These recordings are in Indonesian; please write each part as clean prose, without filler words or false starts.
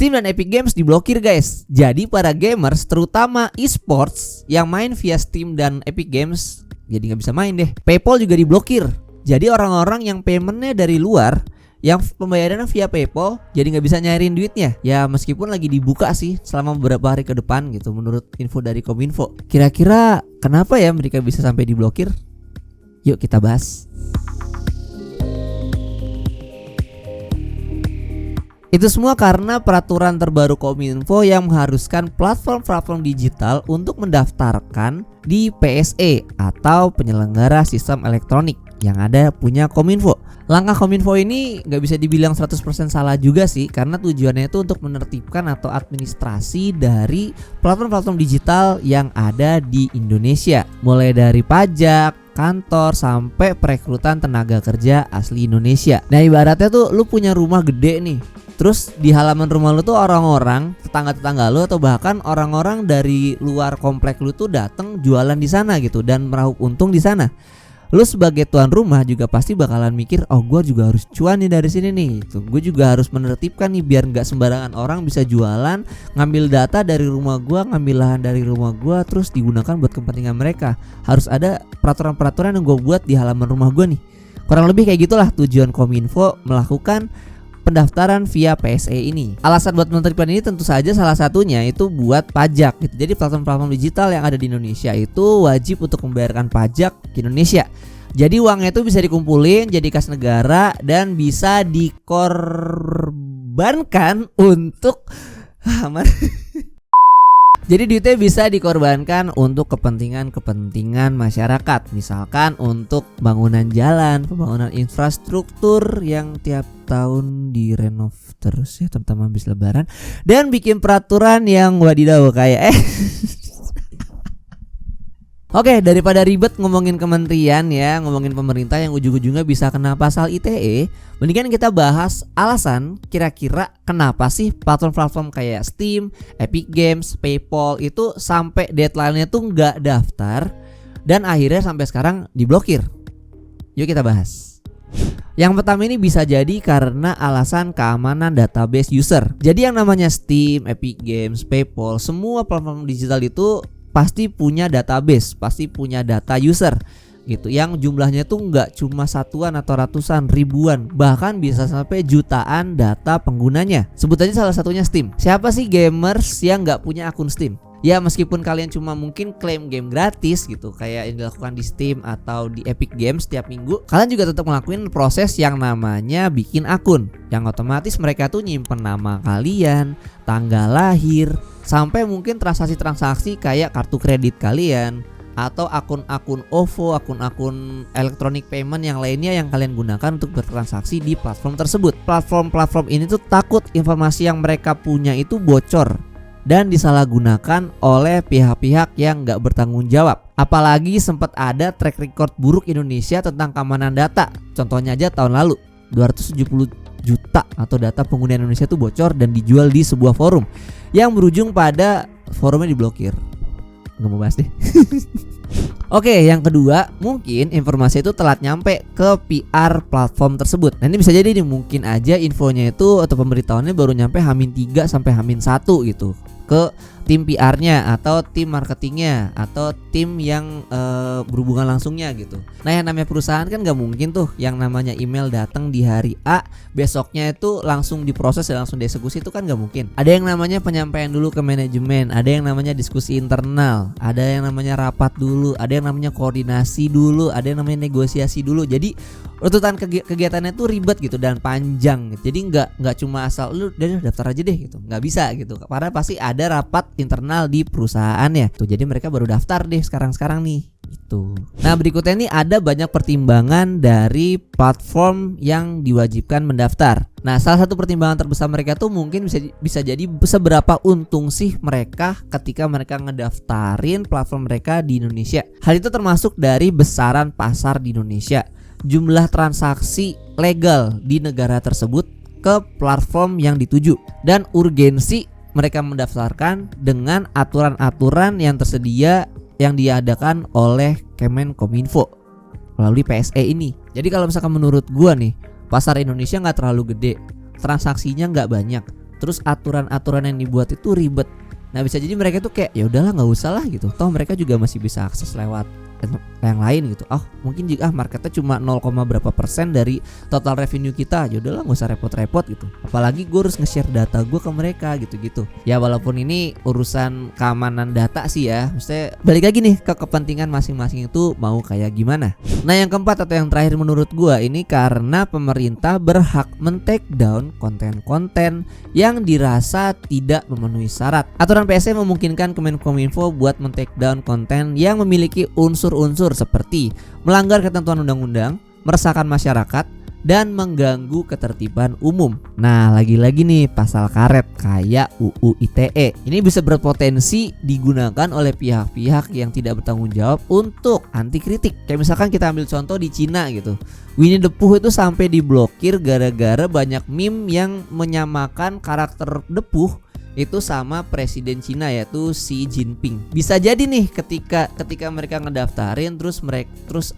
Steam dan Epic Games diblokir guys. Jadi para gamers terutama e-sports yang main via Steam dan Epic Games jadi gak bisa main deh. PayPal juga diblokir. Jadi orang-orang yang paymentnya dari luar, yang pembayarannya via PayPal, jadi gak bisa nyairin duitnya. Ya meskipun lagi dibuka sih selama beberapa hari ke depan gitu, menurut info dari Kominfo. Kira-kira kenapa ya mereka bisa sampai diblokir? Yuk kita bahas. Itu semua karena peraturan terbaru Kominfo yang mengharuskan platform-platform digital untuk mendaftarkan di PSE atau penyelenggara sistem elektronik yang ada punya Kominfo. Langkah Kominfo ini gak bisa dibilang 100% salah juga sih, karena tujuannya itu untuk menertibkan atau administrasi dari platform-platform digital yang ada di Indonesia. Mulai dari pajak, kantor, sampai perekrutan tenaga kerja asli Indonesia. Nah ibaratnya tuh lu punya rumah gede nih, terus di halaman rumah lu tuh orang-orang, tetangga-tetangga lu atau bahkan orang-orang dari luar komplek lu tuh datang jualan di sana gitu dan meraup untung di sana. Lu sebagai tuan rumah juga pasti bakalan mikir, oh gue juga harus cuan nih dari sini nih. Gue juga harus menertibkan nih biar nggak sembarangan orang bisa jualan, ngambil data dari rumah gue, ngambil lahan dari rumah gue, terus digunakan buat kepentingan mereka. Harus ada peraturan-peraturan yang gue buat di halaman rumah gue nih. Kurang lebih kayak gitulah tujuan Kominfo melakukan pendaftaran via PSE ini. Alasan buat menertibkan ini tentu saja salah satunya itu buat pajak gitu. Jadi platform-platform digital yang ada di Indonesia itu wajib untuk membayarkan pajak ke Indonesia. Jadi uangnya itu bisa dikumpulin jadi kas negara dan bisa dikorbankan untuk jadi duitnya bisa dikorbankan untuk kepentingan masyarakat. Misalkan untuk bangunan jalan, pembangunan infrastruktur yang tiap tahun direnov terus ya teman-teman habis lebaran. Dan bikin peraturan yang wadidaw kayak Oke, daripada ribet ngomongin kementerian ya, ngomongin pemerintah yang ujung-ujungnya bisa kena pasal ITE, mendingan kita bahas alasan kira-kira kenapa sih platform-platform kayak Steam, Epic Games, PayPal itu sampai deadline-nya tuh nggak daftar dan akhirnya sampai sekarang diblokir. Yuk kita bahas. Yang pertama ini bisa jadi karena alasan keamanan database user. Jadi yang namanya Steam, Epic Games, PayPal, semua platform digital itu pasti punya database, pasti punya data user gitu, yang jumlahnya tuh nggak cuma satuan atau ratusan, ribuan, bahkan bisa sampai jutaan data penggunanya. Sebut aja salah satunya Steam. Siapa sih gamers yang nggak punya akun Steam? Ya meskipun kalian cuma mungkin klaim game gratis gitu, kayak yang dilakukan di Steam atau di Epic Games setiap minggu, kalian juga tetap ngelakuin proses yang namanya bikin akun, yang otomatis mereka tuh nyimpen nama kalian, tanggal lahir, sampai mungkin transaksi-transaksi kayak kartu kredit kalian atau akun-akun OVO, akun-akun electronic payment yang lainnya yang kalian gunakan untuk bertransaksi di platform tersebut. Platform-platform ini tuh takut informasi yang mereka punya itu bocor dan disalahgunakan oleh pihak-pihak yang gak bertanggung jawab. Apalagi sempat ada track record buruk Indonesia tentang keamanan data. Contohnya aja tahun lalu 270 juta atau data pengguna Indonesia itu bocor dan dijual di sebuah forum yang berujung pada forumnya diblokir. Gak mau bahas deh. Oke, yang kedua, mungkin informasi itu telat nyampe ke PR platform tersebut. Nah ini bisa jadi nih, mungkin aja infonya itu atau pemberitahuannya baru nyampe H-3 sampai H-1 gitu ke tim PR-nya atau tim marketingnya atau tim yang berhubungan langsungnya gitu. Nah yang namanya perusahaan kan gak mungkin tuh yang namanya email datang di hari A, besoknya itu langsung diproses dan langsung dieksekusi, itu kan gak mungkin. Ada yang namanya penyampaian dulu ke manajemen, ada yang namanya diskusi internal, ada yang namanya rapat dulu, ada yang namanya koordinasi dulu, ada yang namanya negosiasi dulu. Jadi urutan kegiatannya tuh ribet gitu dan panjang gitu. Jadi nggak cuma asal lu udah daftar aja deh gitu, nggak bisa gitu, karena pasti ada rapat internal di perusahaannya tuh. Jadi mereka baru daftar deh sekarang nih gitu. Nah berikutnya ini ada banyak pertimbangan dari platform yang diwajibkan mendaftar. Nah salah satu pertimbangan terbesar mereka tuh mungkin bisa jadi seberapa untung sih mereka ketika mereka ngedaftarin platform mereka di Indonesia. Hal itu termasuk dari besaran pasar di Indonesia, jumlah transaksi legal di negara tersebut ke platform yang dituju, dan urgensi mereka mendaftarkan dengan aturan-aturan yang tersedia yang diadakan oleh Kemenkominfo melalui PSE ini. Jadi kalau misalkan menurut gua nih, pasar Indonesia nggak terlalu gede, transaksinya nggak banyak, terus aturan-aturan yang dibuat itu ribet. Nah bisa jadi mereka tuh kayak ya udahlah nggak usah lah gitu, toh mereka juga masih bisa akses lewat yang lain gitu. Mungkin jika marketnya cuma 0, berapa persen dari total revenue kita, ya udahlah nggak usah repot-repot gitu. Apalagi gue harus nge-share data gue ke mereka gitu-gitu. Ya walaupun ini urusan keamanan data sih ya, maksudnya balik lagi nih ke kepentingan masing-masing itu mau kayak gimana. Nah yang keempat atau yang terakhir menurut gue ini karena pemerintah berhak men-take down konten-konten yang dirasa tidak memenuhi syarat. Aturan PSE memungkinkan Kemenkominfo buat men-take down konten yang memiliki unsur seperti melanggar ketentuan undang-undang, meresahkan masyarakat, dan mengganggu ketertiban umum. Nah lagi-lagi nih pasal karet kayak UU ITE ini bisa berpotensi digunakan oleh pihak-pihak yang tidak bertanggung jawab untuk anti kritik. Kayak misalkan kita ambil contoh di Cina gitu, Winnie the Pooh itu sampai diblokir gara-gara banyak meme yang menyamakan karakter The Pooh itu sama presiden Cina yaitu Xi Jinping. Bisa jadi nih ketika mereka ngedaftarin terus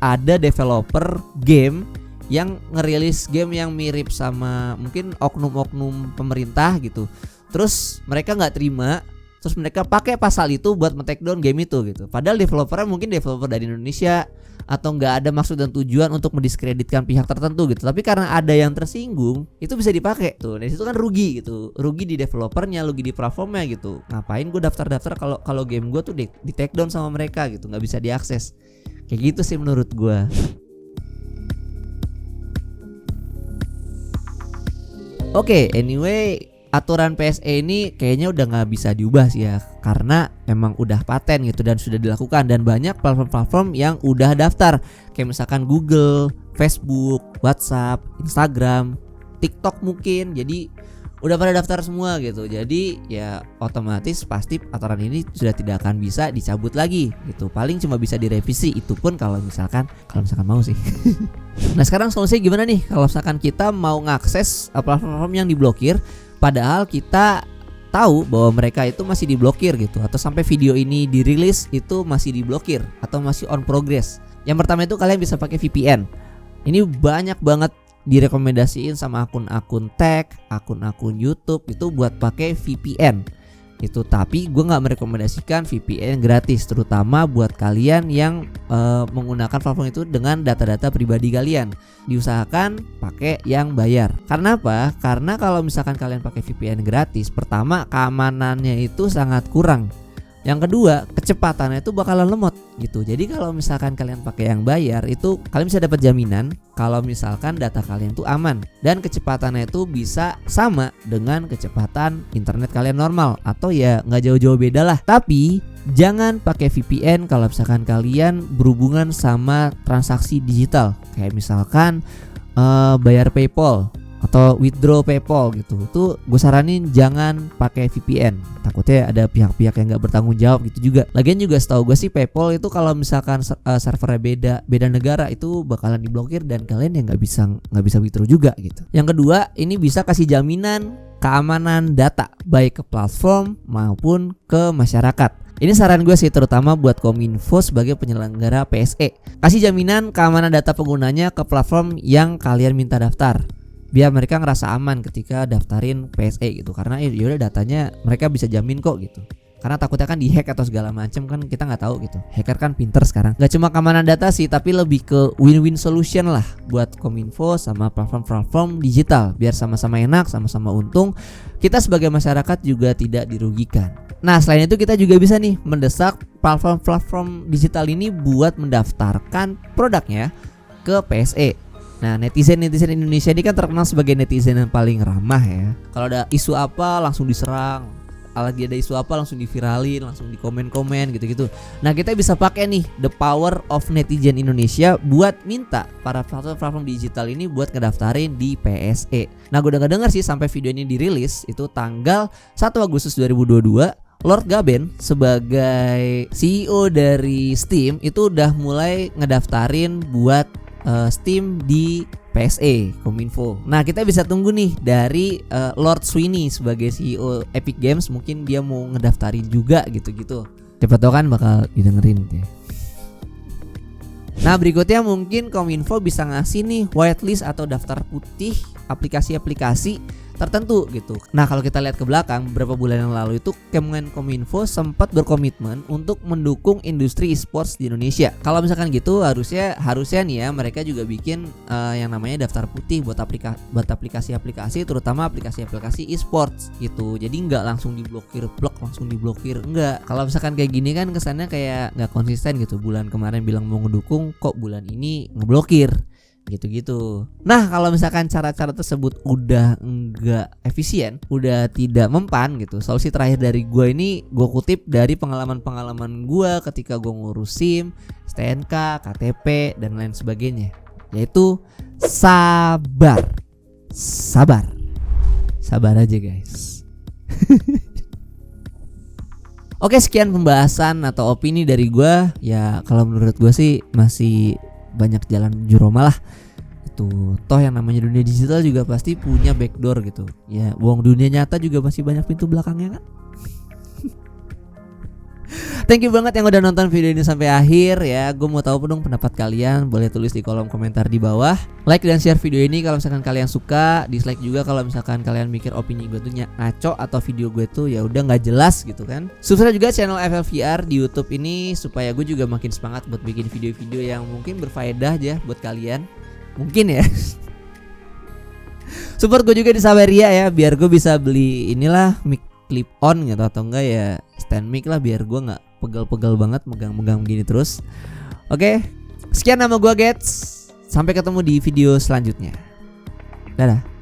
ada developer game yang ngerilis game yang mirip sama mungkin oknum-oknum pemerintah gitu. Terus mereka nggak terima, terus mereka pakai pasal itu buat men-take down game itu gitu. Padahal developernya mungkin developer dari Indonesia atau nggak ada maksud dan tujuan untuk mendiskreditkan pihak tertentu gitu, tapi karena ada yang tersinggung itu bisa dipakai tuh. Dari situ kan rugi gitu, rugi di developernya, rugi di platformnya gitu. Ngapain gue daftar kalau game gue tuh di take down sama mereka gitu, nggak bisa diakses. Kayak gitu sih menurut gue. Oke, anyway, aturan PSE ini kayaknya udah nggak bisa diubah sih ya, karena emang udah paten gitu dan sudah dilakukan, dan banyak platform-platform yang udah daftar kayak misalkan Google, Facebook, WhatsApp, Instagram, TikTok mungkin. Jadi udah pada daftar semua gitu. Jadi ya otomatis pasti aturan ini sudah tidak akan bisa dicabut lagi gitu. Paling cuma bisa direvisi, itu pun kalau misalkan mau sih. Nah sekarang solusinya gimana nih kalau misalkan kita mau ngakses platform yang diblokir padahal kita tahu bahwa mereka itu masih diblokir gitu, atau sampai video ini dirilis itu masih diblokir atau masih on progress. Yang pertama itu kalian bisa pakai VPN. Ini banyak banget direkomendasiin sama akun-akun tech, akun-akun YouTube itu buat pakai VPN itu. Tapi gue nggak merekomendasikan VPN gratis, terutama buat kalian yang menggunakan platform itu dengan data-data pribadi kalian. Diusahakan pakai yang bayar. Karena apa? Karena kalau misalkan kalian pakai VPN gratis, pertama keamanannya itu sangat kurang. Yang kedua, kecepatannya itu bakalan lemot gitu. Jadi kalau misalkan kalian pakai yang bayar itu kalian bisa dapat jaminan kalau misalkan data kalian itu aman dan kecepatannya itu bisa sama dengan kecepatan internet kalian normal, atau ya nggak jauh-jauh beda lah. Tapi jangan pakai VPN kalau misalkan kalian berhubungan sama transaksi digital, kayak misalkan bayar PayPal atau withdraw PayPal gitu. Itu gue saranin jangan pakai VPN. Takutnya ada pihak-pihak yang nggak bertanggung jawab gitu juga. Lagian juga setahu gue sih PayPal itu kalau misalkan servernya beda negara itu bakalan diblokir dan kalian yang nggak bisa withdraw juga gitu. Yang kedua, ini bisa kasih jaminan keamanan data baik ke platform maupun ke masyarakat. Ini saran gue sih terutama buat Kominfo sebagai penyelenggara PSE. Kasih jaminan keamanan data penggunanya ke platform yang kalian minta daftar, biar mereka ngerasa aman ketika daftarin PSE gitu. Karena yaudah datanya mereka bisa jamin kok gitu. Karena takutnya kan dihack atau segala macam kan kita nggak tahu gitu. Hacker kan pinter sekarang. Gak cuma keamanan data sih, tapi lebih ke win-win solution lah buat Kominfo sama platform-platform digital, biar sama-sama enak, sama-sama untung. Kita sebagai masyarakat juga tidak dirugikan. Nah selain itu kita juga bisa nih mendesak platform-platform digital ini buat mendaftarkan produknya ke PSE. Nah netizen Indonesia ini kan terkenal sebagai netizen yang paling ramah ya. Kalau ada isu apa langsung diserang, lagi ada isu apa langsung diviralin, langsung di komen-komen gitu-gitu. Nah kita bisa pakai nih the power of netizen Indonesia buat minta para platform digital ini buat ngedaftarin di PSE. Nah gue udah denger sih sampai video ini dirilis itu tanggal 1 Agustus 2022 Lord Gaben sebagai CEO dari Steam itu udah mulai ngedaftarin buat Steam di PSE Kominfo. Nah kita bisa tunggu nih dari Lord Sweeney sebagai CEO Epic Games, mungkin dia mau ngedaftarin juga gitu-gitu. Siapa tahu kan bakal didengerin ya. Nah berikutnya mungkin Kominfo bisa ngasih nih whitelist atau daftar putih aplikasi-aplikasi tertentu gitu. Nah kalau kita lihat ke belakang beberapa bulan yang lalu itu Kemenkominfo sempat berkomitmen untuk mendukung industri e-sports di Indonesia. Kalau misalkan gitu harusnya nih ya mereka juga bikin yang namanya daftar putih buat aplikasi-aplikasi, terutama aplikasi-aplikasi e-sports gitu. Jadi nggak langsung diblokir, enggak. Kalau misalkan kayak gini kan kesannya kayak nggak konsisten gitu. Bulan kemarin bilang mau ngedukung, kok bulan ini ngeblokir gitu-gitu. Nah kalau misalkan cara-cara tersebut udah enggak efisien, udah tidak mempan gitu, solusi terakhir dari gue ini gue kutip dari pengalaman gue ketika gue ngurus SIM, STNK, KTP dan lain sebagainya, yaitu sabar aja guys. Oke, sekian pembahasan atau opini dari gue. Ya kalau menurut gue sih masih banyak jalan juroma lah. Itu toh yang namanya dunia digital juga pasti punya backdoor gitu. Ya bohong, dunia nyata juga masih banyak pintu belakangnya kan. Thank you banget yang udah nonton video ini sampai akhir ya. Gue mau tahu dong pendapat kalian, boleh tulis di kolom komentar di bawah. Like dan share video ini kalau misalkan kalian suka, dislike juga kalau misalkan kalian mikir opini gue tuh ngaco atau video gue tuh ya udah nggak jelas gitu kan. Subscribe juga channel FLVR di YouTube ini supaya gue juga makin semangat buat bikin video-video yang mungkin berfaedah aja buat kalian. Mungkin ya. Support gue juga di Saweria ya, biar gue bisa beli inilah mic clip on gitu atau enggak ya stand mic lah, biar gue nggak pegal-pegal banget megang-megang gini terus. Oke, sekian nama gue Gets. Sampai ketemu di video selanjutnya. Dadah.